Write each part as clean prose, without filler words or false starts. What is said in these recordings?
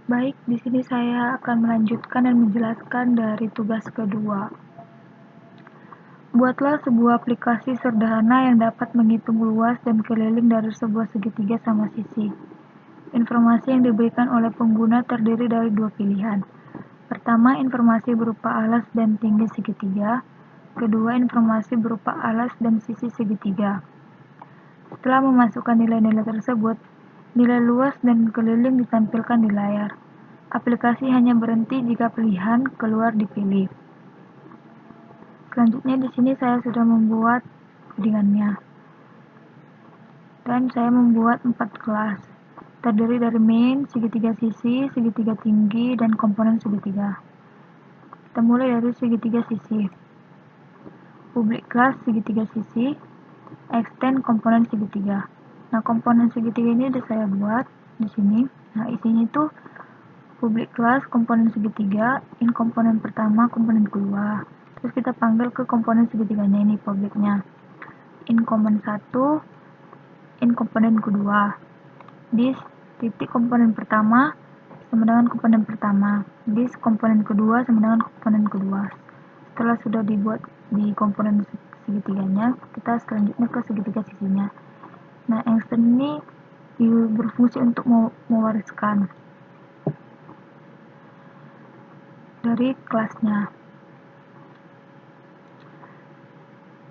Baik, di sini saya akan melanjutkan dan menjelaskan dari tugas kedua. Buatlah sebuah aplikasi sederhana yang dapat menghitung luas dan keliling dari sebuah segitiga sama sisi. Informasi yang diberikan oleh pengguna terdiri dari dua pilihan. Pertama, informasi berupa alas dan tinggi segitiga. Kedua, informasi berupa alas dan sisi segitiga. Setelah memasukkan nilai-nilai tersebut, nilai luas dan keliling ditampilkan di layar. Aplikasi hanya berhenti jika pilihan keluar dipilih. Selanjutnya di sini saya sudah membuat codingannya. Dan saya membuat 4 kelas. Terdiri dari main, segitiga sisi, segitiga tinggi, dan komponen segitiga. Kita mulai dari segitiga sisi. Public class segitiga sisi, extend komponen segitiga. Nah, komponen segitiga ini sudah saya buat di sini. Nah, isinya itu public class komponen segitiga, in komponen pertama, komponen kedua. Terus kita panggil ke komponen segitiganya ini publicnya. In komponen 1, in komponen kedua. This titik komponen pertama sama dengan komponen pertama. This komponen kedua sama dengan komponen kedua. Setelah sudah dibuat di komponen segitiganya, kita selanjutnya ke segitiga sisinya. Nah, extend ini berfungsi untuk mewariskan dari kelasnya.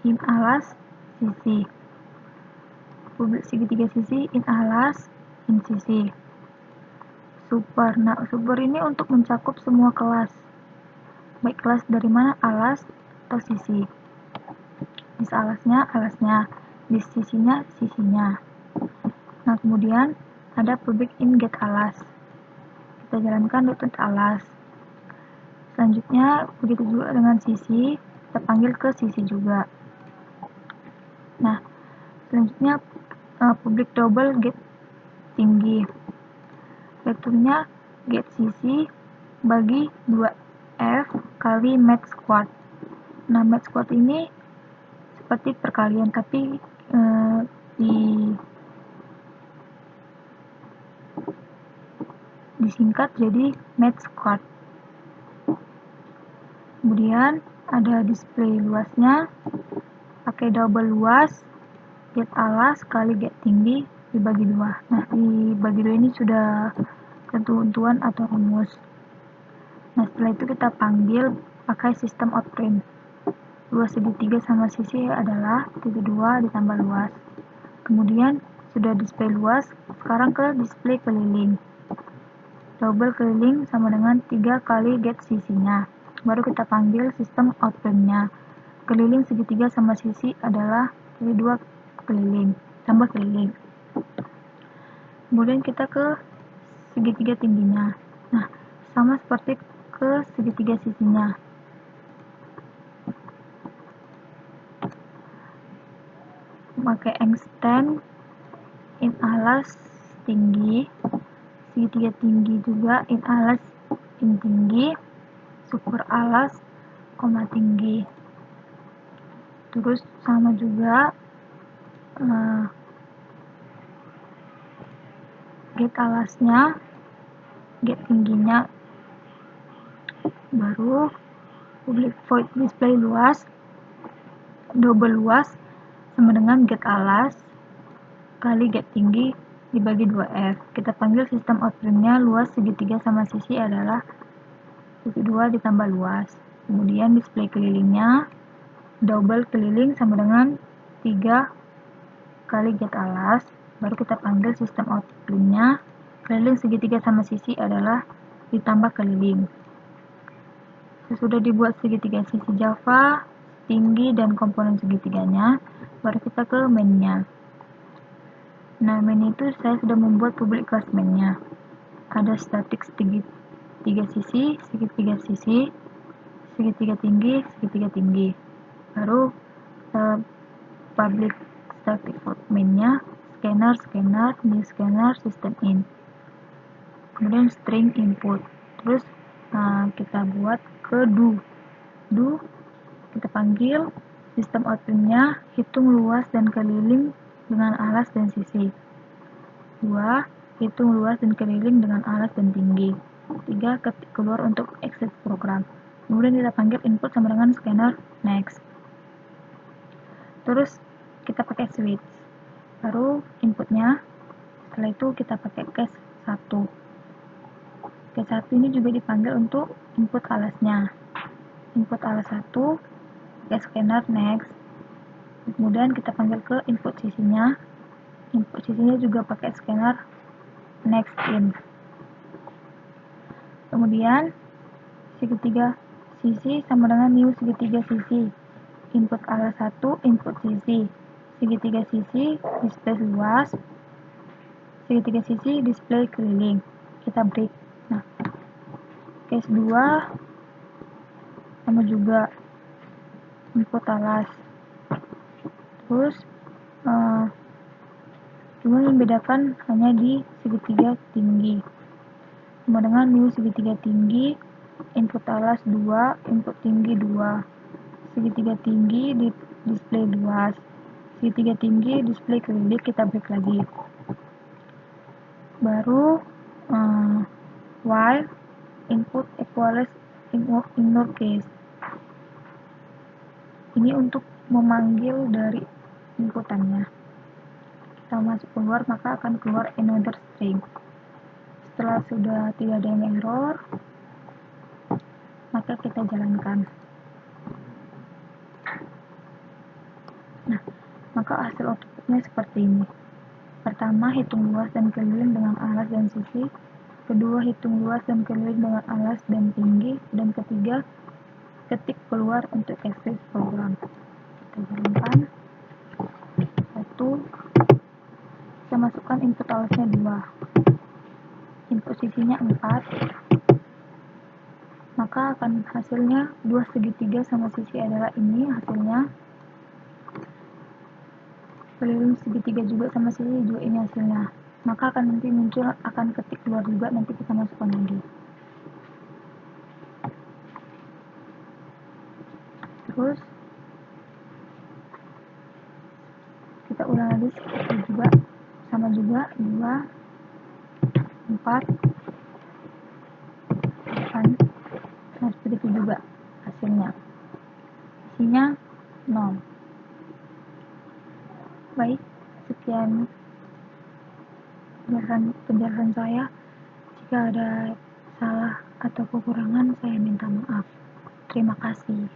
In alas sisi, public segitiga sisi, in alas, in sisi. Super. Nah, super ini untuk mencakup semua kelas. Baik kelas dari mana, alas atau sisi. Di alasnya, di sisinya, sisinya. Nah, kemudian ada public in get alas. Kita jalankan .get alas. Selanjutnya, begitu juga dengan sisi, kita panggil ke sisi juga. Nah, selanjutnya public double get tinggi. Vektornya get sisi bagi 2F kali math squared. Nah, math squared ini seperti perkalian, tapi disingkat jadi math squared. Kemudian ada display luasnya, pakai double luas, get alas kali get tinggi dibagi 2. Nah, dibagi 2 ini sudah ketentuan atau rumus. Nah, setelah itu kita panggil pakai sistem outprint. Luas segitiga sama sisi adalah 2 ditambah luas. Kemudian sudah display luas, sekarang ke display keliling. Double keliling sama dengan 3 kali get sisinya. Baru kita panggil sistem outprint-nya. Keliling segitiga sama sisi adalah 2 keliling, tambah keliling. Kemudian kita ke segitiga tingginya. Nah, sama seperti ke segitiga sisinya. Pakai extend in alas tinggi, segitiga tinggi juga in alas in tinggi, super alas, koma tinggi. Terus sama juga get alasnya, get tingginya, baru public void display luas, double luas sama dengan get alas kali get tinggi dibagi 2F. Kita panggil sistem outprint-nya luas segitiga sama sisi adalah 2 ditambah luas. Kemudian display kelilingnya, double keliling sama dengan 3 kali get alas. Baru kita panggil sistem outprint-nya, keliling segitiga sama sisi adalah ditambah keliling. Sesudah dibuat segitiga sisi Java, tinggi dan komponen segitiganya, baru kita ke main-nya. Nah, main itu saya sudah membuat public class main-nya. Ada static segitiga sisi, segitiga sisi, segitiga tinggi, segitiga tinggi. Baru public static void main-nya, scanner, new scanner, system in. Kemudian string input. Terus kita buat ke do. Kita panggil sistem output-nya, hitung luas dan keliling dengan alas dan sisi. 2 hitung luas dan keliling dengan alas dan tinggi. 3. Ketik keluar untuk akses program. Kemudian kita panggil input sama dengan scanner next. Terus kita pakai switch. Baru inputnya, setelah itu kita pakai case 1. Case 1 ini juga dipanggil untuk input alasnya. Input alas 1, pakai scanner next. Kemudian kita panggil ke input sisinya. Input sisinya juga pakai scanner next in. Kemudian segitiga sisi sama dengan new segitiga sisi. Input alas 1, input sisi. Segitiga sisi display luas, segitiga sisi display keliling. Kita break. Nah, case 2 sama juga input alas. Terus cuma membedakan hanya di segitiga tinggi. Sama dengan new segitiga tinggi, input alas 2, input tinggi 2. Segitiga tinggi di display luas, segitiga tinggi display keliling. Kita break lagi. Baru while input equals ignore case. Ini untuk memanggil dari inputannya. Kita masuk keluar, maka akan keluar another string. Setelah sudah tidak ada yang error, maka kita jalankan. Nah, maka hasil outputnya seperti ini. Pertama, hitung luas dan keliling dengan alas dan sisi. Kedua, hitung luas dan keliling dengan alas dan tinggi. Dan ketiga, ketik keluar untuk akses program. Kita jalankan. 1, kita masukkan input alasnya 2, input sisinya 4, maka akan hasilnya 2 segitiga sama sisi adalah ini hasilnya. Keliling segitiga juga sama sisi juga ini hasilnya. Maka akan nanti muncul, akan ketik keluar juga, nanti kita masukkan lagi. Terus kita ulang lagi seperti juga, sama juga 2, 4, 8. Nah, seperti itu juga hasilnya. Isinya 0. Baik, sekian penjelasan saya. Jika ada salah atau kekurangan, saya minta maaf. Terima kasih.